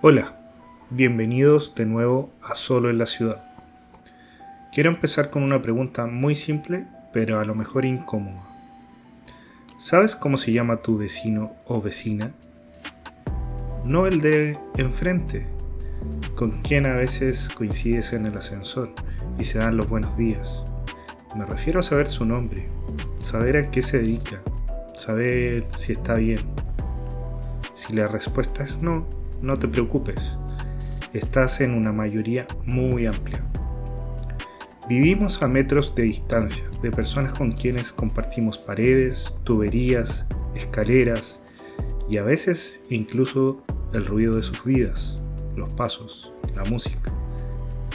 Hola, bienvenidos de nuevo a Solo en la Ciudad. Quiero empezar con una pregunta muy simple, pero a lo mejor incómoda. ¿Sabes cómo se llama tu vecino o vecina? No el de enfrente, con quien a veces coincides en el ascensor y se dan los buenos días. Me refiero a saber su nombre, saber a qué se dedica, saber si está bien. Si la respuesta es no, no te preocupes, estás en una mayoría muy amplia. Vivimos a metros de distancia de personas con quienes compartimos paredes, tuberías, escaleras y a veces incluso el ruido de sus vidas, los pasos, la música,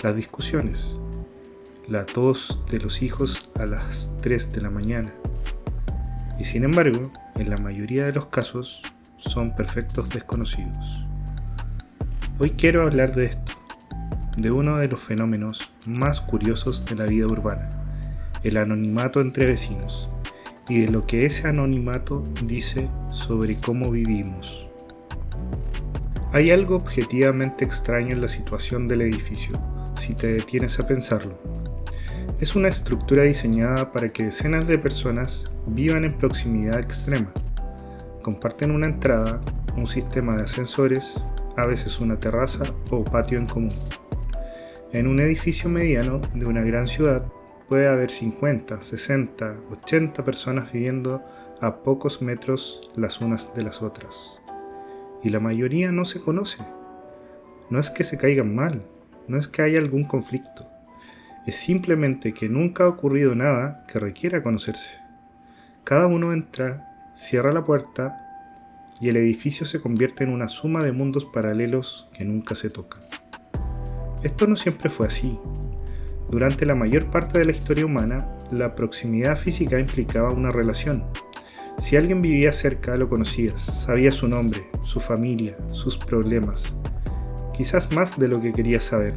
las discusiones, la tos de los hijos a las 3 de la mañana. Y sin embargo, en la mayoría de los casos, son perfectos desconocidos. Hoy quiero hablar de esto, de uno de los fenómenos más curiosos de la vida urbana, el anonimato entre vecinos, y de lo que ese anonimato dice sobre cómo vivimos. Hay algo objetivamente extraño en la situación del edificio, si te detienes a pensarlo. Es una estructura diseñada para que decenas de personas vivan en proximidad extrema. Comparten una entrada, un sistema de ascensores, a veces una terraza o patio en común. En un edificio mediano de una gran ciudad puede haber 50, 60, 80 personas viviendo a pocos metros las unas de las otras. Y la mayoría no se conoce. No es que se caigan mal, no es que haya algún conflicto. Es simplemente que nunca ha ocurrido nada que requiera conocerse. Cada uno entra, cierra la puerta y el edificio se convierte en una suma de mundos paralelos que nunca se tocan. Esto no siempre fue así. Durante la mayor parte de la historia humana, la proximidad física implicaba una relación. Si alguien vivía cerca, lo conocías, sabías su nombre, su familia, sus problemas, quizás más de lo que querías saber.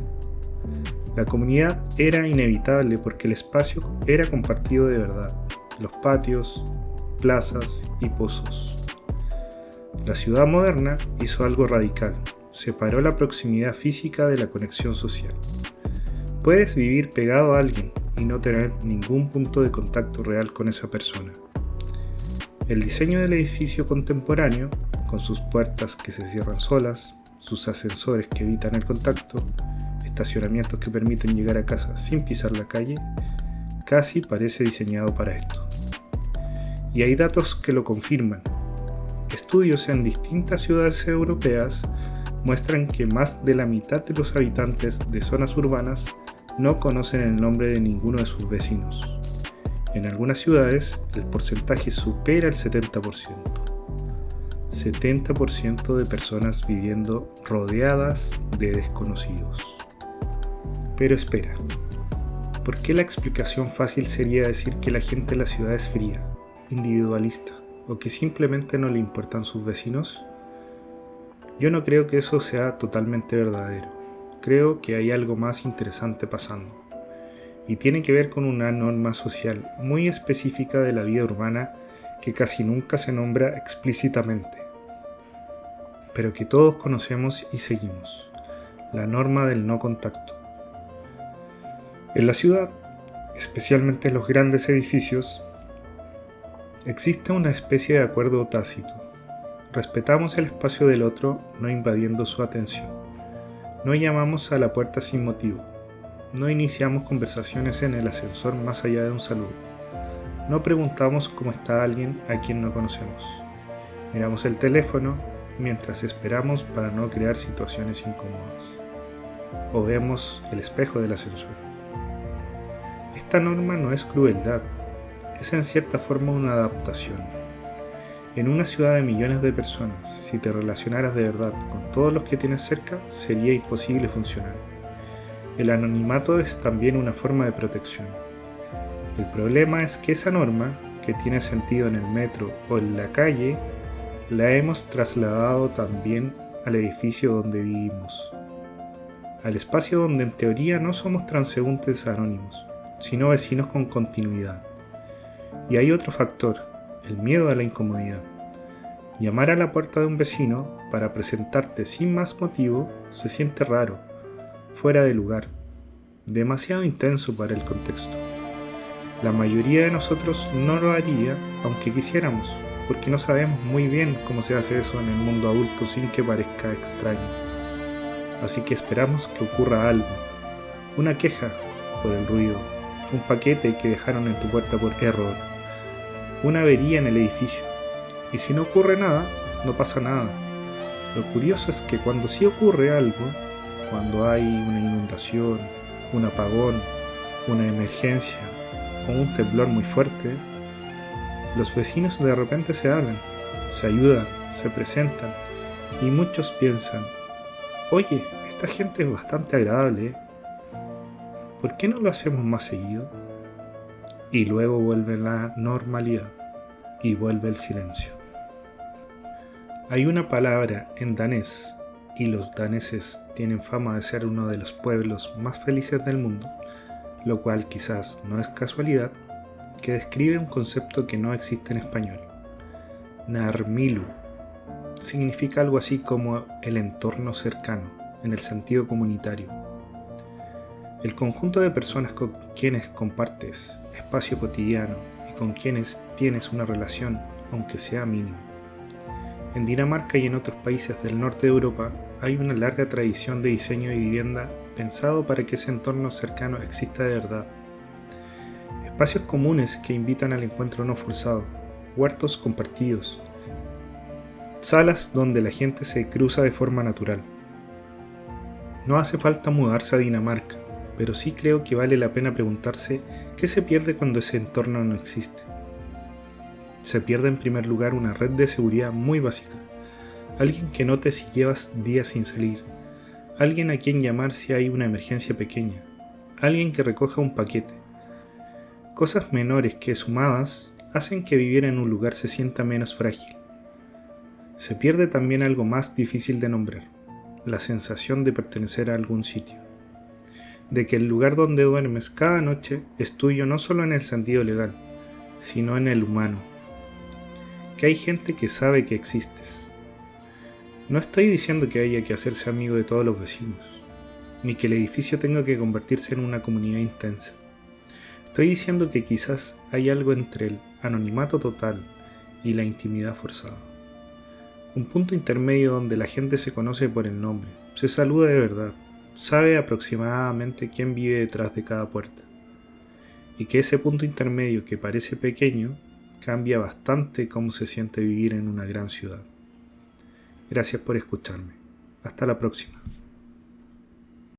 La comunidad era inevitable porque el espacio era compartido de verdad, los patios, plazas y pozos. La ciudad moderna hizo algo radical, separó la proximidad física de la conexión social. Puedes vivir pegado a alguien y no tener ningún punto de contacto real con esa persona. El diseño del edificio contemporáneo, con sus puertas que se cierran solas, sus ascensores que evitan el contacto, estacionamientos que permiten llegar a casa sin pisar la calle, casi parece diseñado para esto. Y hay datos que lo confirman. Estudios en distintas ciudades europeas muestran que más de la mitad de los habitantes de zonas urbanas no conocen el nombre de ninguno de sus vecinos. En algunas ciudades, el porcentaje supera el 70%. 70% de personas viviendo rodeadas de desconocidos. Pero espera, ¿por qué la explicación fácil sería decir que la gente en la ciudad es fría, individualista, o que simplemente no le importan sus vecinos? Yo no creo que eso sea totalmente verdadero. Creo que hay algo más interesante pasando. Y tiene que ver con una norma social muy específica de la vida urbana que casi nunca se nombra explícitamente, pero que todos conocemos y seguimos: la norma del no contacto. En la ciudad, especialmente en los grandes edificios, existe una especie de acuerdo tácito. Respetamos el espacio del otro, no invadiendo su atención. No llamamos a la puerta sin motivo. No iniciamos conversaciones en el ascensor más allá de un saludo. No preguntamos cómo está alguien a quien no conocemos. Miramos el teléfono mientras esperamos para no crear situaciones incómodas. O vemos el espejo del ascensor. Esta norma no es crueldad, es en cierta forma una adaptación. En una ciudad de millones de personas, si te relacionaras de verdad con todos los que tienes cerca, sería imposible funcionar. El anonimato es también una forma de protección. El problema es que esa norma, que tiene sentido en el metro o en la calle, la hemos trasladado también al edificio donde vivimos. Al espacio donde en teoría no somos transeúntes anónimos, sino vecinos con continuidad. Y hay otro factor, el miedo a la incomodidad. Llamar a la puerta de un vecino para presentarte sin más motivo se siente raro, fuera de lugar, demasiado intenso para el contexto. La mayoría de nosotros no lo haría aunque quisiéramos, porque no sabemos muy bien cómo se hace eso en el mundo adulto sin que parezca extraño. Así que esperamos que ocurra algo, una queja por el ruido, un paquete que dejaron en tu puerta por error, una avería en el edificio. Y si no ocurre nada, no pasa nada. Lo curioso es que cuando sí ocurre algo, cuando hay una inundación, un apagón, una emergencia o un temblor muy fuerte, los vecinos de repente se hablan, se ayudan, se presentan y muchos piensan, oye, esta gente es bastante agradable, ¿eh? ¿Por qué no lo hacemos más seguido? Y luego vuelve la normalidad y vuelve el silencio. Hay una palabra en danés, y los daneses tienen fama de ser uno de los pueblos más felices del mundo, lo cual quizás no es casualidad, que describe un concepto que no existe en español. Närmiljö significa algo así como el entorno cercano, en el sentido comunitario. El conjunto de personas con quienes compartes espacio cotidiano y con quienes tienes una relación, aunque sea mínima. En Dinamarca y en otros países del norte de Europa hay una larga tradición de diseño de vivienda pensado para que ese entorno cercano exista de verdad. Espacios comunes que invitan al encuentro no forzado, huertos compartidos, salas donde la gente se cruza de forma natural. No hace falta mudarse a Dinamarca, pero sí creo que vale la pena preguntarse qué se pierde cuando ese entorno no existe. Se pierde en primer lugar una red de seguridad muy básica, alguien que note si llevas días sin salir, alguien a quien llamar si hay una emergencia pequeña, alguien que recoja un paquete. Cosas menores que sumadas hacen que vivir en un lugar se sienta menos frágil. Se pierde también algo más difícil de nombrar, la sensación de pertenecer a algún sitio, de que el lugar donde duermes cada noche es tuyo no solo en el sentido legal, sino en el humano. Que hay gente que sabe que existes. No estoy diciendo que haya que hacerse amigo de todos los vecinos, ni que el edificio tenga que convertirse en una comunidad intensa. Estoy diciendo que quizás hay algo entre el anonimato total y la intimidad forzada. Un punto intermedio donde la gente se conoce por el nombre, se saluda de verdad, sabe aproximadamente quién vive detrás de cada puerta. Y que ese punto intermedio que parece pequeño cambia bastante cómo se siente vivir en una gran ciudad. Gracias por escucharme. Hasta la próxima.